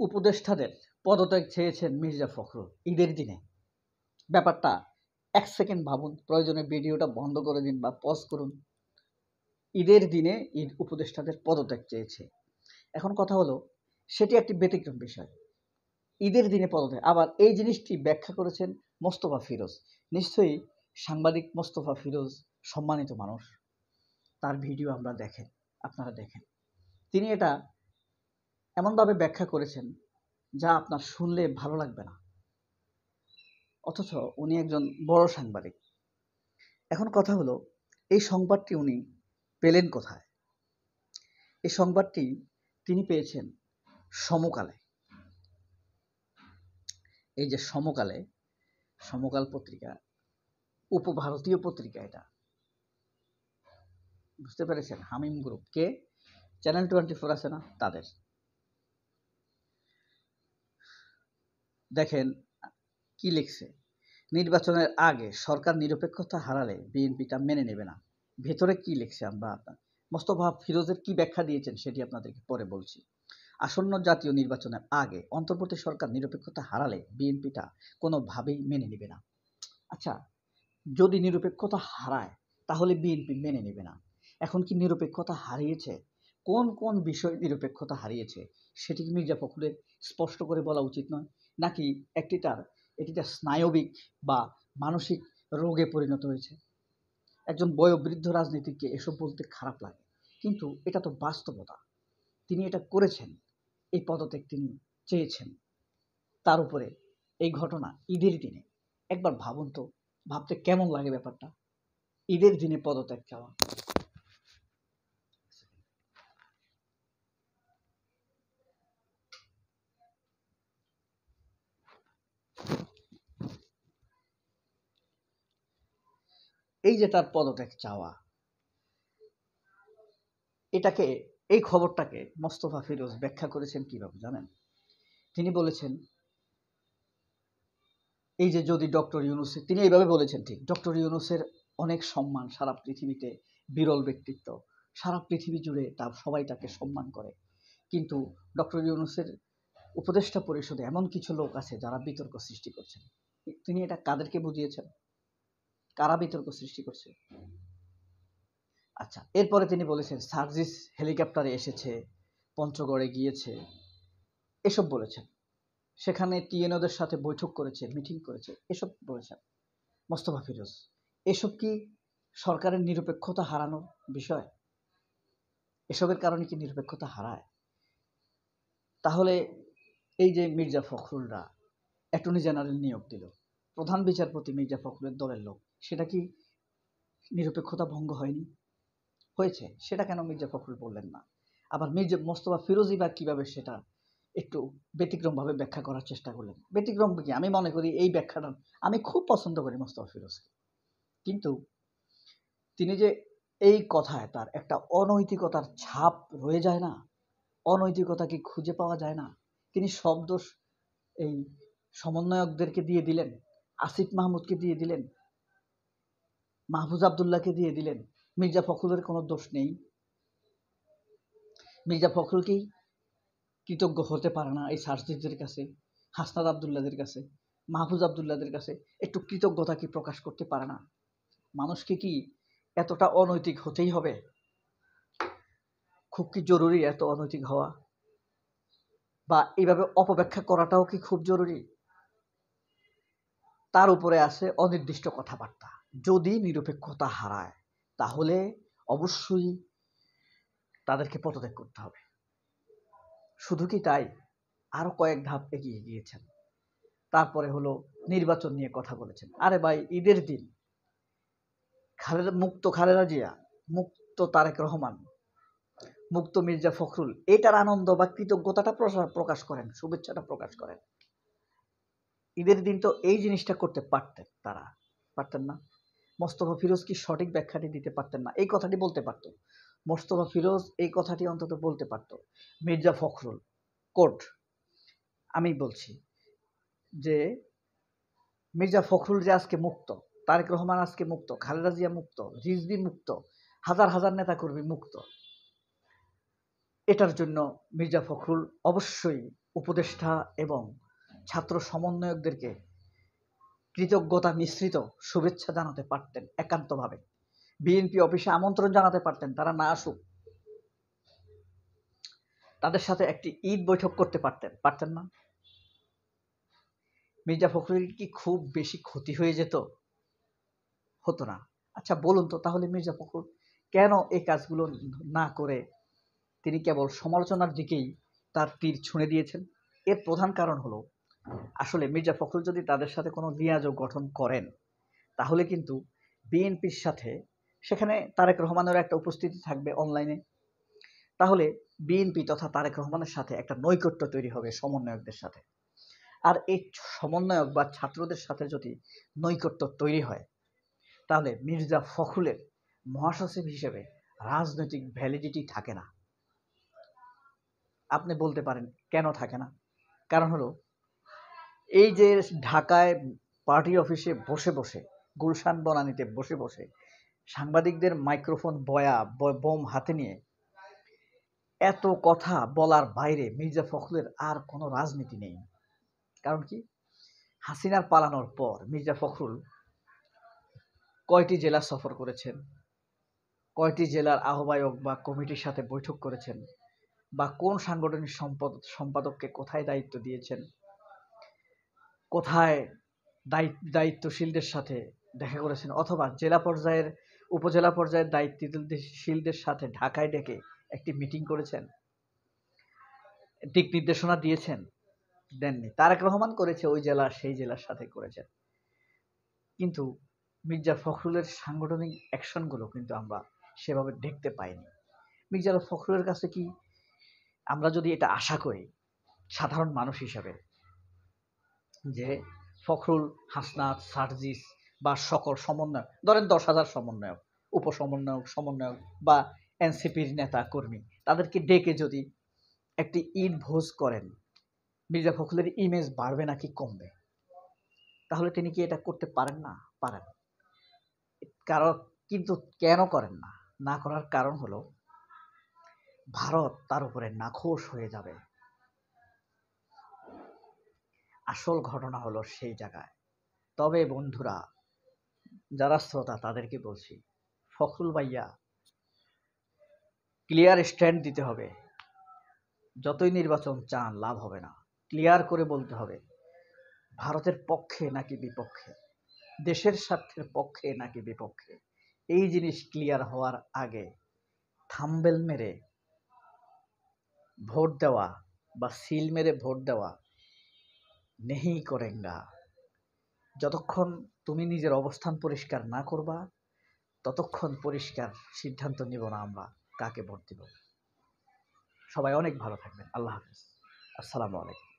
উপদেষ্টাদের পদত্যাগ চেয়েছেন মির্জা ফখরুল ঈদের দিনে। ব্যাপারটা ১ সেকেন্ড ভাবুন, প্রয়োজনে ভিডিওটা বন্ধ করে দিন বা পজ করুন। ঈদের দিনে উপদেষ্টাদের পদত্যাগ চেয়েছে। এখন কথা হলো, সেটি একটি ব্যতিক্রম বিষয়। ঈদের দিনে পদত্যাগ, আবার এই জিনিসটি ব্যাখ্যা করেছেন মোস্তফা ফিরোজ। নিশ্চয়ই সাংবাদিক মোস্তফা ফিরোজ সম্মানিত মানুষ, তার ভিডিও আপনারা দেখেন। তিনি এটা এমনভাবে ব্যাখ্যা করেছেন যা আপনার শুনলে ভালো লাগবে না, অথচ উনি একজন বড় সাংবাদিক। এখন কথা হলো, এই সংবাদটি উনি পেলেন কোথায়? এই সংবাদটি তিনি পেয়েছেন সমকালে। এই যে সমকাল পত্রিকা, উপভারতীয় পত্রিকা, এটা বুঝতে পেরেছেন? হামিম গ্রুপ কে, চ্যানেল 24 আছে না, তাদের। দেখেন কি লিখছে, নির্বাচনের আগে সরকার নিরপেক্ষতা হারালে বিএনপিটা মেনে নেবে না। ভেতরে কি লিখছে আমরা মোস্তফা ফিরোজের কি ব্যাখ্যা দিয়েছেন সেটি আপনাদেরকে পরে বলছি। আসন্ন জাতীয় নির্বাচনের আগে অন্তর্বর্তী সরকার নিরপেক্ষতা হারালে বিএনপিটা কোনোভাবেই মেনে নেবে না। আচ্ছা, যদি নিরপেক্ষতা হারায় তাহলে বিএনপি মেনে নেবে না। এখন কি নিরপেক্ষতা হারিয়েছে? কোন কোন বিষয় নিরপেক্ষতা হারিয়েছে সেটি কি মির্জা ফখরুলের স্পষ্ট করে বলা উচিত নয়? নাকি এটি তার স্নায়বিক বা মানসিক রোগে পরিণত হয়েছে? একজন বয়োবৃদ্ধ রাজনীতিককে এসব বলতে খারাপ লাগে, কিন্তু এটা তো বাস্তবতা। তিনি এটা করেছেন, এই পদত্যাগ তিনি চেয়েছেন, তার উপরে এই ঘটনা ঈদের দিনে। একবার ভাবুন তো, ভাবতে কেমন লাগে ব্যাপারটা? ঈদের দিনে পদত্যাগ চাওয়া। এই যে তার পদত্যাগ চাওয়া, এই খবরটাকে মোস্তফা ফিরোজ ব্যাখ্যা করেছেন কিভাবে জানেন? তিনি বলেছেন, এই যে যদি ডক্টর ইউনূস, তিনি এইভাবে বলেছেন, ঠিক ডক্টর ইউনূসের অনেক সম্মান সারা পৃথিবীতে, বিরল ব্যক্তিত্ব, সারা পৃথিবী জুড়ে সবাই তাকে সম্মান করে, কিন্তু ডক্টর ইউনূসের উপদেষ্টা পরিষদে এমন কিছু লোক আছে যারা বিতর্ক সৃষ্টি করছেন। তিনি এটা কাদেরকে বুঝিয়েছেন? কারা বিতর্ক সৃষ্টি করছে? আচ্ছা, এরপরে তিনি বলেছেন সার্জিস হেলিকপ্টারে এসেছে, পঞ্চগড়ে গিয়েছে, এসব বলেছেন। সেখানে টিএনওদের সাথে বৈঠক করেছে, মিটিং করেছে, এসব বলেছেন মোস্তফা ফিরোজ। এসব কি সরকারের নিরপেক্ষতা হারানোর বিষয়? এসবের কারণে কি নিরপেক্ষতা হারায়? তাহলে এই যে মির্জা ফখরুলরা অ্যাটর্নি জেনারেল নিয়োগ দিল, প্রধান বিচারপতি মির্জা ফখরুলের দলের লোক, সেটা কি নিরপেক্ষতা ভঙ্গ হয়নি? হয়েছে। সেটা কেন মির্জা ফখরুল বললেন না? আবার মোস্তফা ফিরোজই বা কিভাবে সেটা একটু ব্যতিক্রমভাবে ব্যাখ্যা করার চেষ্টা করলেন? ব্যতিক্রম কি? আমি মনে করি এই ব্যাখ্যাটা, আমি খুব পছন্দ করি মোস্তফা ফিরোজকে, কিন্তু তিনি যে এই কথায় তার একটা অনৈতিকতার ছাপ রয়ে যায় না? অনৈতিকতা কি খুঁজে পাওয়া যায় না? তিনি সব দোষ এই সমন্বয়কদেরকে দিয়ে দিলেন, আসিফ মাহমুদকে দিয়ে দিলেন, মাহফুজ আবদুল্লাহকে দিয়ে দিলেন। মির্জা ফখরুলের কোনো দোষ নেই? মির্জা ফখরুল কি কৃতজ্ঞ হতে পারে না এই সার্জিসদের কাছে, হাসনাত আবদুল্লাদের কাছে, মাহফুজ আবদুল্লাদের কাছে একটু কৃতজ্ঞতা কি প্রকাশ করতে পারে না? মানুষকে কি এতটা অনৈতিক হতেই হবে? খুব কি জরুরি এত অনৈতিক হওয়া? বা এইভাবে অপব্যাখ্যা করাটাও কি খুব জরুরি? তার উপরে আছে অনির্দিষ্ট কথাবার্তা। যদি নিরপেক্ষতা হারায় তাহলে অবশ্যই তাদেরকে পদত্যাগ করতে হবে। শুধু কি তাই, আরো কয়েক ধাপ এগিয়ে গিয়েছেন। তারপরে হলো নির্বাচন নিয়ে কথা বলেছেন। আরে ভাই, ঈদের দিন মুক্ত খালেদা জিয়া, মুক্ত তারেক রহমান, মুক্ত মির্জা ফখরুল, এটার আনন্দ বা কৃতজ্ঞতাটা প্রকাশ করেন, শুভেচ্ছাটা প্রকাশ করেন। ঈদের দিন তো এই জিনিসটা করতে পারতেন, তারা পারতেন না? মোস্তফা ফিরোজ কি সঠিক ব্যাখ্যাটি দিতে পারতেন না? এই কথাটি বলতে পারতো মোস্তফা ফিরোজ, এই কথাটি অন্তত বলতে পারতো। মির্জা ফখরুল কোর্ট, আমি বলছি যে মির্জা ফখরুল যে আজকে মুক্ত, তারেক রহমান আজকে মুক্ত, খালেদা জিয়া মুক্ত, রিজভী মুক্ত, হাজার হাজার নেতাকর্মী মুক্ত, এটার জন্য মির্জা ফখরুল অবশ্যই উপদেষ্টা এবং ছাত্র সমন্বয়কদেরকে কৃতজ্ঞতা মিশ্রিত শুভেচ্ছা জানাতে পারতেন, একান্তভাবে বিএনপি অফিসে আমন্ত্রণ জানাতে পারতেন, তারা না আসুক, তাদের সাথে একটি ঈদ বৈঠক করতে পারতেন না? মির্জা ফখরুল কি খুব বেশি ক্ষতি হয়ে যেত? হতো না। আচ্ছা বলুন তো, তাহলে মির্জা ফখরুল কেন এই কাজগুলো না করে তিনি কেবল সমালোচনার দিকেই তার তীর ছুঁড়ে দিয়েছেন? এর প্রধান কারণ হলো, আসলে মির্জা ফখরুল যদি তাদের সাথে কোনো লিয়াজোগ গঠন করেন, তাহলে কিন্তু বিএনপির সাথে সেখানে তারেক রহমানের একটা উপস্থিতি থাকবে অনলাইনে, তাহলে বিএনপি তথা তারেক রহমানের সাথে একটা নৈকট্য তৈরি হবে সমন্বয়কদের সাথে। আর এই সমন্বয়ক বা ছাত্রদের সাথে যদি নৈকট্য তৈরি হয়, তাহলে মির্জা ফখরুলের মহাসচিব হিসেবে রাজনৈতিক ভ্যালিডিটি থাকে না। আপনি বলতে পারেন কেন থাকে না? কারণ হলো, এই যে ঢাকায় পার্টি অফিসে বসে বসে, গুলশান বনানীতে বসে বসে সাংবাদিকদের মাইক্রোফোন বোম হাতে নিয়ে এত কথা বলার বাইরে মির্জা ফখরুলের আর কোনো রাজনীতি নেই। কারণ কি, হাসিনার পালানোর পর মির্জা ফখরুল কয়টি জেলা সফর করেছেন, কয়টি জেলার আহ্বায়ক বা কমিটির সাথে বৈঠক করেছেন, বা কোন সাংগঠনিক সম্পাদককে কোথায় দায়িত্ব দিয়েছেন, কোথায় দায়িত্বশীলদের সাথে দেখা করেছেন, অথবা জেলা পর্যায়ের উপজেলা পর্যায়ের দায়িত্বশীলদের সাথে ঢাকায় ডেকে একটি মিটিং করেছেন, দিক নির্দেশনা দিয়েছেন? দেননি। তারেক রহমান করেছে, ওই জেলা সেই জেলার সাথে করেছেন। কিন্তু মির্জা ফখরুলের সাংগঠনিক অ্যাকশনগুলো কিন্তু আমরা সেভাবে দেখতে পাইনি। মির্জা ফখরুলের কাছে কি আমরা যদি এটা আশা করি সাধারণ মানুষ হিসাবে, যে ফখরুল, হাসনাত, সার্জিস বা সকল সমন্বয়ক, ধরেন 10,000 সমন্বয়ক, সমন্বয়ক বা এনসিপির নেতা কর্মী, তাদেরকে ডেকে যদি একটি ঈদ ভোজ করেন, মির্জা ফখরুলের ইমেজ বাড়বে নাকি কমবে? তাহলে তিনি কি এটা করতে পারেন না? পারেন। কারণ কিন্তু কেন করেন না? না করার কারণ হলো, ভারত তার উপরে নাখোশ হয়ে যাবে। আসল ঘটনা হলো সেই জায়গায়। তবে বন্ধুরা, যারা শ্রোতা তাদেরকে বলছি, ফখরুল ভাইয়া ক্লিয়ার স্ট্যান্ড দিতে হবে। যতই নির্বাচন চান, লাভ হবে না। ক্লিয়ার করে বলতে হবে ভারতের পক্ষে নাকি বিপক্ষে, দেশের স্বার্থের পক্ষে নাকি বিপক্ষে। এই জিনিস ক্লিয়ার হওয়ার আগে থাম্বেল মেরে ভোট দেওয়া বা সিল মেরে ভোট দেওয়া নেহি করেঙ্গা। যতক্ষণ তুমি নিজের অবস্থান পরিষ্কার না করবা, ততক্ষণ পরিষ্কার সিদ্ধান্ত নিব না আমরা কাকে ভোট দিব। সবাই অনেক ভালো থাকবেন। আল্লাহ হাফেজ। আসসালামু আলাইকুম।